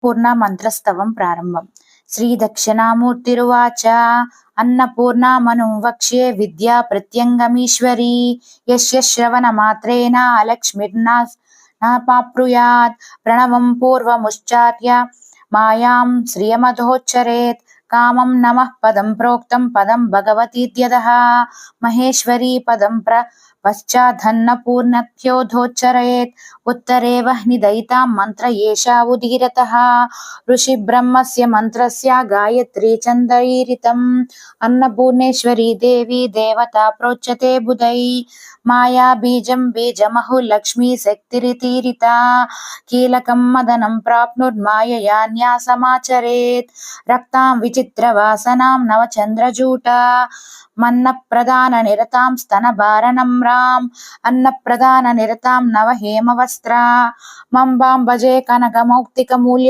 పూర్ణ మంత్రస్తవం ప్రారంభం. శ్రీ దక్షిణామూర్తిరువాచ అన్నపూర్ణామనుం వక్ష్యే విద్యా ప్రత్యంగమీశ్వరీ యస్య శ్రవణ మాత్రేణ లక్ష్మిర్నాపాప్నుయాత్ ప్రణవం పూర్వముచ్చార్య మాయాం శ్రియమధోచ్చరేత్ కామం నమః పదం ప్రోక్తం పదం భగవతీత్యదః మహేశ్వరీ పదం పశ్చాదన్నపూర్ణత్యోధోచ్చరేత్ ఉత్తరే వహ్నిదయితాం మంత్ర ఏషా ఉదీరతః ఋషి బ్రహ్మస్య మంత్రస్య గాయత్రీ చందైరితం అన్నపూర్ణేశ్వరీ దేవి దేవతా ప్రోచ్యతే బుధై మాయా బీజం బీజమహు లక్ష్మీ శక్తిరితీరితా కీలకం మదనం ప్రాప్నుర్మాయయా న్యాసమాచరేత్ రక్తాం విచిత్రవాసనాం నవచంద్రజూటా మన్నప్రదాన నిరతాం స్తనభారణమ్రాం అన్నప్రదాన నిరతాం నవహేమవస్త్రా మంబాం భజే కనకమౌక్తికమూల్య